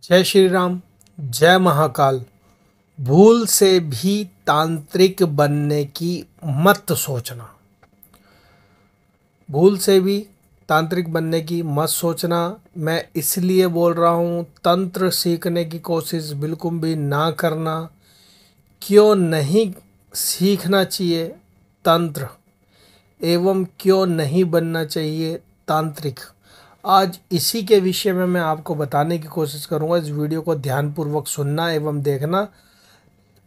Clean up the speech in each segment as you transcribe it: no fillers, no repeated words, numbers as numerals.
जय श्री राम, जय महाकाल। भूल से भी तांत्रिक बनने की मत सोचना। भूल से भी तांत्रिक बनने की मत सोचना। मैं इसलिए बोल रहा हूँ, तंत्र सीखने की कोशिश बिल्कुल भी ना करना। क्यों नहीं सीखना चाहिए तंत्र, एवं क्यों नहीं बनना चाहिए तांत्रिक, आज इसी के विषय में मैं आपको बताने की कोशिश करूंगा। इस वीडियो को ध्यानपूर्वक सुनना एवं देखना।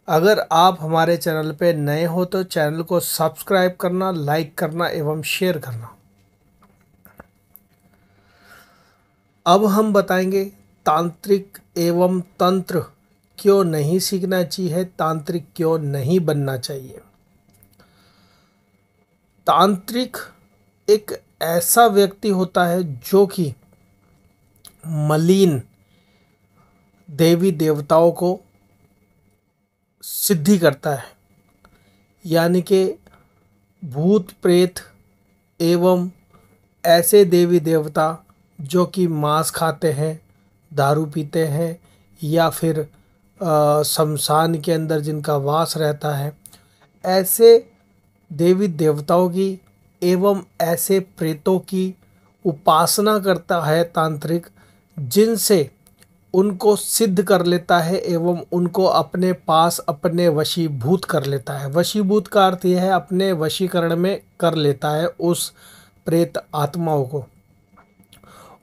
अगर आप हमारे चैनल पे नए हो तो चैनल को सब्सक्राइब करना, लाइक करना एवं शेयर करना। अब हम बताएंगे तांत्रिक एवं तंत्र क्यों नहीं सीखना चाहिए, तांत्रिक क्यों नहीं बनना चाहिए। तांत्रिक एक ऐसा व्यक्ति होता है जो कि मलिन देवी देवताओं को सिद्धि करता है, यानी कि भूत प्रेत एवं ऐसे देवी देवता जो कि मांस खाते हैं, दारू पीते हैं, या फिर शमशान के अंदर जिनका वास रहता है, ऐसे देवी देवताओं की एवं ऐसे प्रेतों की उपासना करता है तांत्रिक, जिनसे उनको सिद्ध कर लेता है एवं उनको अपने पास अपने वशीभूत कर लेता है। वशीभूत का अर्थ यह है अपने वशीकरण में कर लेता है उस प्रेत आत्माओं को,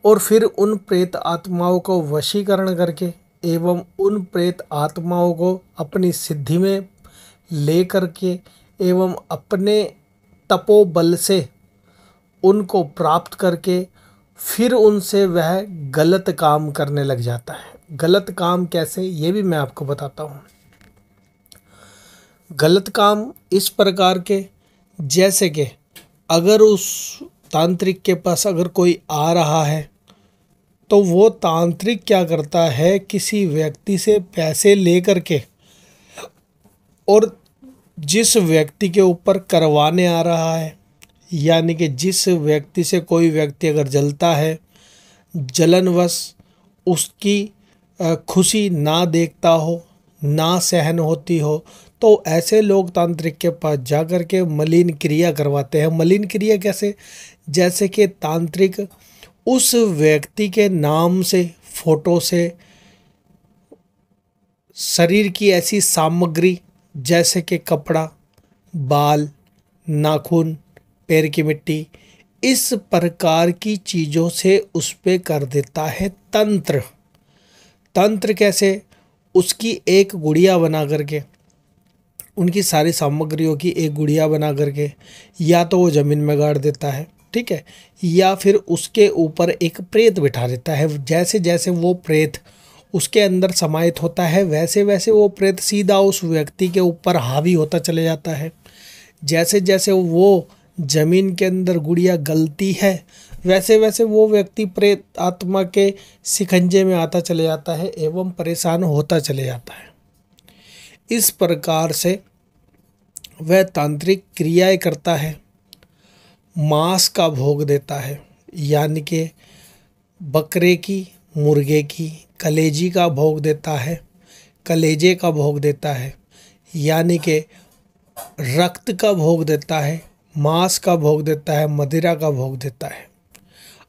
और फिर उन प्रेत आत्माओं को वशीकरण करके एवं उन प्रेत आत्माओं को अपनी सिद्धि में ले करके एवं अपने तपोबल से उनको प्राप्त करके फिर उनसे वह गलत काम करने लग जाता है। गलत काम कैसे, ये भी मैं आपको बताता हूँ। गलत काम इस प्रकार के, जैसे कि अगर उस तांत्रिक के पास अगर कोई आ रहा है तो वो तांत्रिक क्या करता है, किसी व्यक्ति से पैसे ले करके और जिस व्यक्ति के ऊपर करवाने आ रहा है, यानी कि जिस व्यक्ति से कोई व्यक्ति अगर जलता है, जलनवश उसकी खुशी ना देखता हो, ना सहन होती हो, तो ऐसे लोग तांत्रिक के पास जा कर के मलिन क्रिया करवाते हैं। मलिन क्रिया कैसे, जैसे कि तांत्रिक उस व्यक्ति के नाम से, फोटो से, शरीर की ऐसी सामग्री जैसे कि कपड़ा, बाल, नाखून, पैर की मिट्टी, इस प्रकार की चीज़ों से उस पे कर देता है तंत्र। तंत्र कैसे, उसकी एक गुड़िया बना करके, उनकी सारी सामग्रियों की एक गुड़िया बना करके या तो वो ज़मीन में गाड़ देता है, ठीक है, या फिर उसके ऊपर एक प्रेत बिठा देता है। जैसे जैसे वो प्रेत उसके अंदर समाहित होता है, वैसे वैसे वो प्रेत सीधा उस व्यक्ति के ऊपर हावी होता चले जाता है। जैसे जैसे वो जमीन के अंदर गुड़िया गलती है, वैसे वैसे वो व्यक्ति प्रेत आत्मा के शिकंजे में आता चले जाता है एवं परेशान होता चले जाता है। इस प्रकार से वह तांत्रिक क्रियाएं करता है। मांस का भोग देता है, यानी कि बकरे की, मुर्गे की, कलेजी का भोग देता है, कलेजे का भोग देता है, यानी कि रक्त का भोग देता है, मांस का भोग देता है, मदिरा का भोग देता है,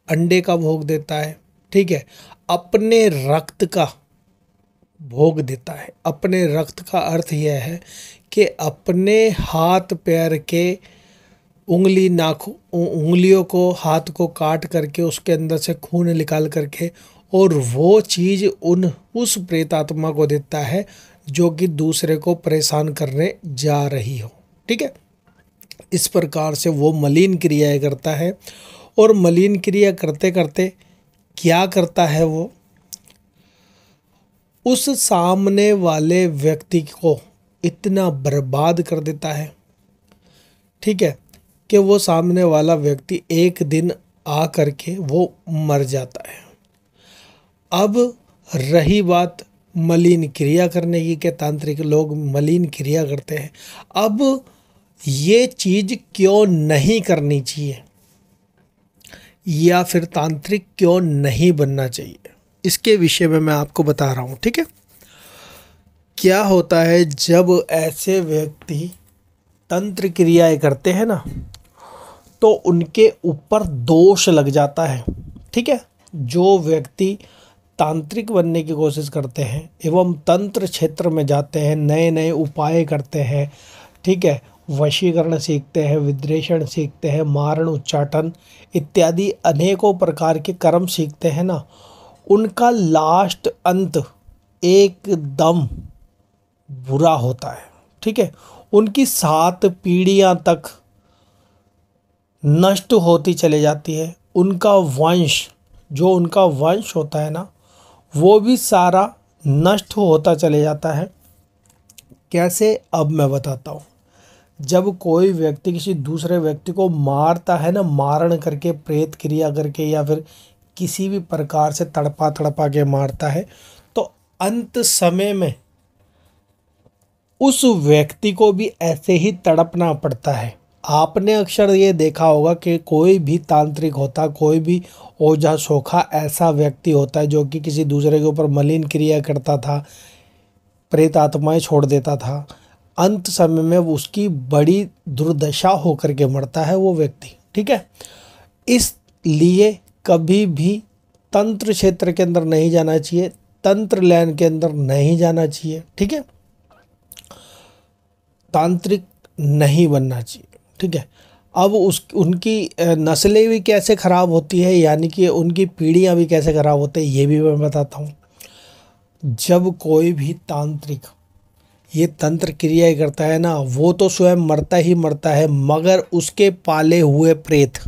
अंडे का भोग देता है, ठीक है, अपने रक्त का भोग देता है। अपने रक्त का अर्थ यह है कि अपने हाथ पैर के उंगलियों को, हाथ को काट करके उसके अंदर से खून निकाल करके और वो चीज़ उस प्रेतात्मा को देता है जो कि दूसरे को परेशान करने जा रही हो, ठीक है। इस प्रकार से वो मलिन क्रियाएं करता है, और मलिन क्रिया करते करते क्या करता है, वो उस सामने वाले व्यक्ति को इतना बर्बाद कर देता है, ठीक है, कि वो सामने वाला व्यक्ति एक दिन आ करके वो मर जाता है। अब रही बात मलिन क्रिया करने की, कि तांत्रिक लोग मलिन क्रिया करते हैं। अब ये चीज़ क्यों नहीं करनी चाहिए, या फिर तांत्रिक क्यों नहीं बनना चाहिए। इसके विषय में मैं आपको बता रहा हूँ। ठीक है, क्या होता है जब ऐसे व्यक्ति तंत्र क्रियाएं करते हैं ना, तो उनके ऊपर दोष लग जाता है। ठीक है, जो व्यक्ति तांत्रिक बनने की कोशिश करते हैं एवं तंत्र क्षेत्र में जाते हैं, नए नए उपाय करते हैं, ठीक है, वशीकरण सीखते हैं, विद्रेषण सीखते हैं, मारण उच्चाटन इत्यादि अनेकों प्रकार के कर्म सीखते हैं ना, उनका लास्ट अंत एकदम बुरा होता है। ठीक है, उनकी 7 पीढ़ियां तक नष्ट होती चली जाती है। उनका वंश, जो उनका वंश होता है ना, वो भी सारा नष्ट होता चले जाता है। कैसे, अब मैं बताता हूँ। जब कोई व्यक्ति किसी दूसरे व्यक्ति को मारता है ना, मारण करके, प्रेत क्रिया करके, या फिर किसी भी प्रकार से तड़पा तड़पा के मारता है, तो अंत समय में उस व्यक्ति को भी ऐसे ही तड़पना पड़ता है। आपने अक्सर ये देखा होगा कि कोई भी तांत्रिक होता, कोई भी ओझा सोखा ऐसा व्यक्ति होता है जो कि किसी दूसरे के ऊपर मलिन क्रिया करता था, प्रेत आत्माएं छोड़ देता था, अंत समय में उसकी बड़ी दुर्दशा होकर के मरता है वो व्यक्ति। ठीक है, इसलिए कभी भी तंत्र क्षेत्र के अंदर नहीं जाना चाहिए, तंत्र लाइन के अंदर नहीं जाना चाहिए। ठीक है, तांत्रिक नहीं बनना चाहिए। ठीक है, अब उनकी नस्लें भी कैसे ख़राब होती है, यानी कि उनकी पीढ़ियां भी कैसे ख़राब होती है, ये भी मैं बताता हूँ। जब कोई भी तांत्रिक ये तंत्र क्रियाएं करता है ना, वो तो स्वयं मरता ही मरता है, मगर उसके पाले हुए प्रेत,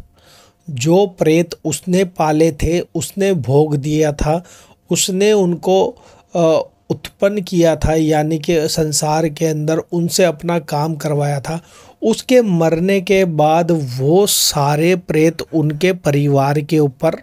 जो प्रेत उसने पाले थे, उसने भोग दिया था, उसने उनको उत्पन्न किया था, यानी कि संसार के अंदर उनसे अपना काम करवाया था, उसके मरने के बाद वो सारे प्रेत उनके परिवार के ऊपर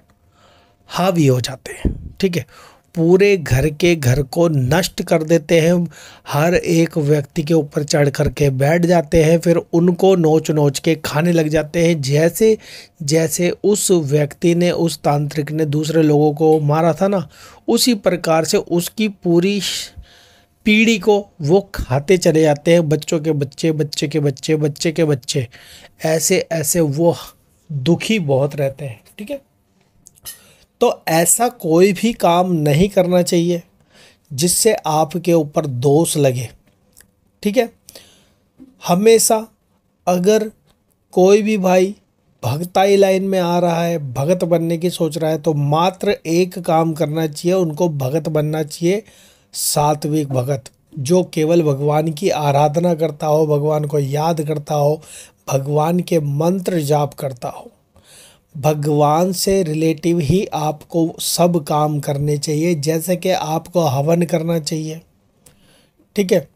हावी हो जाते हैं। ठीक है, पूरे घर को नष्ट कर देते हैं, हर एक व्यक्ति के ऊपर चढ़ कर के बैठ जाते हैं, फिर उनको नोच नोच के खाने लग जाते हैं। जैसे जैसे उस व्यक्ति ने, उस तांत्रिक ने दूसरे लोगों को मारा था ना, उसी प्रकार से उसकी पूरी पीढ़ी को वो खाते चले जाते हैं, बच्चों के बच्चे, बच्चे के बच्चे, बच्चे के बच्चे, ऐसे ऐसे वो दुखी बहुत रहते हैं। ठीक है, तो ऐसा कोई भी काम नहीं करना चाहिए जिससे आपके ऊपर दोष लगे। ठीक है, हमेशा अगर कोई भी भाई भगताई लाइन में आ रहा है, भगत बनने की सोच रहा है, तो मात्र एक काम करना चाहिए, उनको भगत बनना चाहिए, सात्विक भगत, जो केवल भगवान की आराधना करता हो, भगवान को याद करता हो, भगवान के मंत्र जाप करता हो। भगवान से रिलेटिव ही आपको सब काम करने चाहिए, जैसे कि आपको हवन करना चाहिए। ठीक है,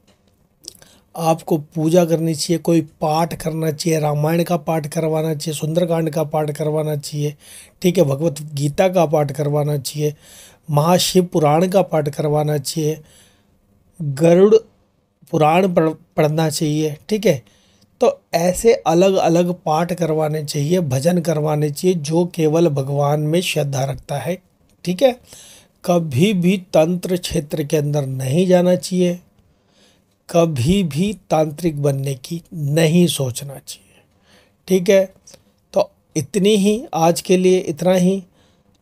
आपको पूजा करनी चाहिए, कोई पाठ करना चाहिए, रामायण का पाठ करवाना चाहिए, सुंदरकांड का पाठ करवाना चाहिए। ठीक है, भगवत गीता का पाठ करवाना चाहिए, महाशिव पुराण का पाठ करवाना चाहिए, गरुड़ पुराण पढ़ना चाहिए। ठीक है, तो ऐसे अलग अलग पाठ करवाने चाहिए, भजन करवाने चाहिए, जो केवल भगवान में श्रद्धा रखता है। ठीक है, कभी भी तंत्र क्षेत्र के अंदर नहीं जाना चाहिए, कभी भी तांत्रिक बनने की नहीं सोचना चाहिए। ठीक है, तो इतनी ही आज के लिए, इतना ही।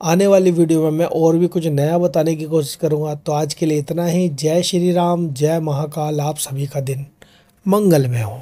आने वाली वीडियो में मैं और भी कुछ नया बताने की कोशिश करूँगा। तो आज के लिए इतना ही। जय श्री राम, जय महाकाल। आप सभी का दिन मंगलमय हो।